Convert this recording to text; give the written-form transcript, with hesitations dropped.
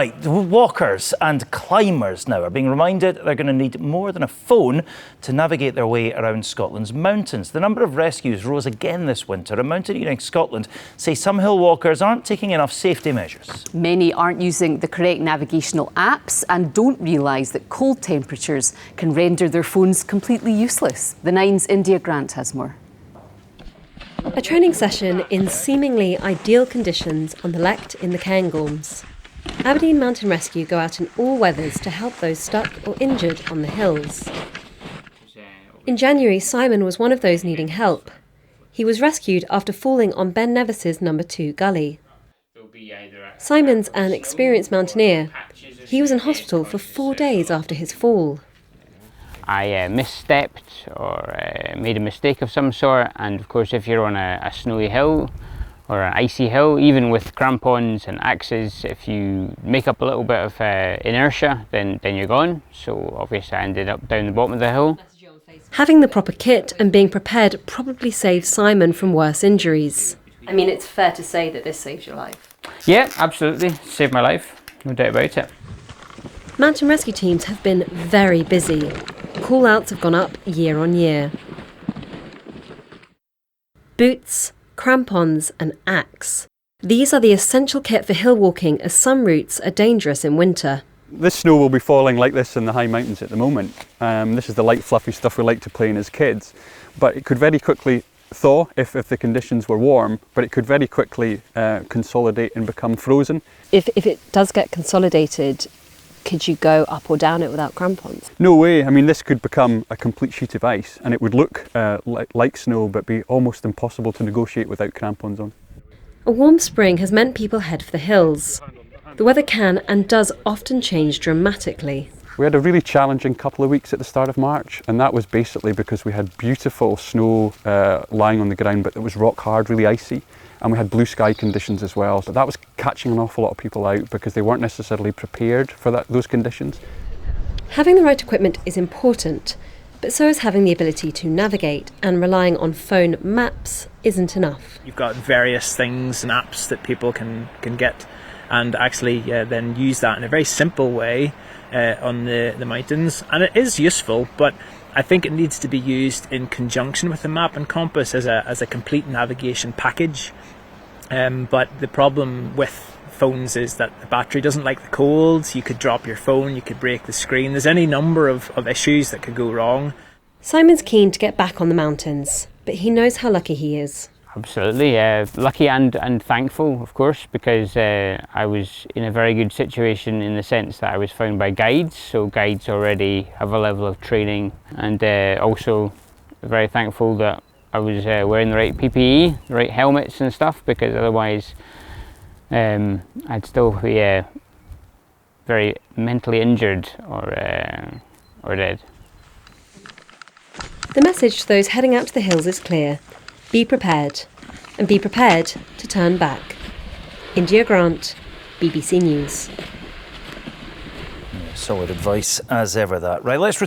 Right, walkers and climbers now are being reminded they're going to need more than a phone to navigate their way around Scotland's mountains. The number of rescues rose again this winter, and Mountaineering Scotland say some hill walkers aren't taking enough safety measures. Many aren't using the correct navigational apps and don't realise that cold temperatures can render their phones completely useless. The Nine's India Grant has more. A training session in seemingly ideal conditions on the Lecht in the Cairngorms. Aberdeen Mountain Rescue go out in all weathers to help those stuck or injured on the hills. In January, Simon was one of those needing help. He was rescued after falling on Ben Nevis's number 2 gully. Simon's an experienced mountaineer. He was in hospital for 4 days after his fall. I misstepped or made a mistake of some sort, and of course if you're on a snowy hill or an icy hill, even with crampons and axes, if you make up a little bit of inertia, then you're gone. So obviously I ended up down the bottom of the hill. Having the proper kit and being prepared probably saved Simon from worse injuries. I mean, it's fair to say that this saved your life. Yeah, absolutely, saved my life, no doubt about it. Mountain rescue teams have been very busy. Call-outs have gone up year on year. Boots, crampons and axe. These are the essential kit for hill walking, as some routes are dangerous in winter. This snow will be falling like this in the high mountains at the moment. This is the light fluffy stuff we like to play in as kids, but it could very quickly thaw if the conditions were warm, but it could very quickly consolidate and become frozen. If it does get consolidated, could you go up or down it without crampons? No way. I mean, this could become a complete sheet of ice, and it would look like snow, but be almost impossible to negotiate without crampons on. A warm spring has meant people head for the hills. The weather can and does often change dramatically. We had a really challenging couple of weeks at the start of March, and that was basically because we had beautiful snow lying on the ground, but it was rock hard, really icy. And we had blue sky conditions as well. So that was catching an awful lot of people out because they weren't necessarily prepared for those conditions. Having the right equipment is important, but so is having the ability to navigate, and relying on phone maps isn't enough. You've got various things and apps that people can get and actually then use that in a very simple way on the mountains. And it is useful, but I think it needs to be used in conjunction with the map and compass as a complete navigation package. But the problem with phones is that the battery doesn't like the cold. You could drop your phone, you could break the screen. There's any number of issues that could go wrong. Simon's keen to get back on the mountains, but he knows how lucky he is. Absolutely, lucky and thankful, of course, because I was in a very good situation in the sense that I was found by guides, so guides already have a level of training, and also very thankful that I was wearing the right PPE, the right helmets and stuff, because otherwise I'd still be very mentally injured or dead. The message to those heading out to the hills is clear. Be prepared, and be prepared to turn back. India Grant, BBC News. Solid advice as ever that. Right, let's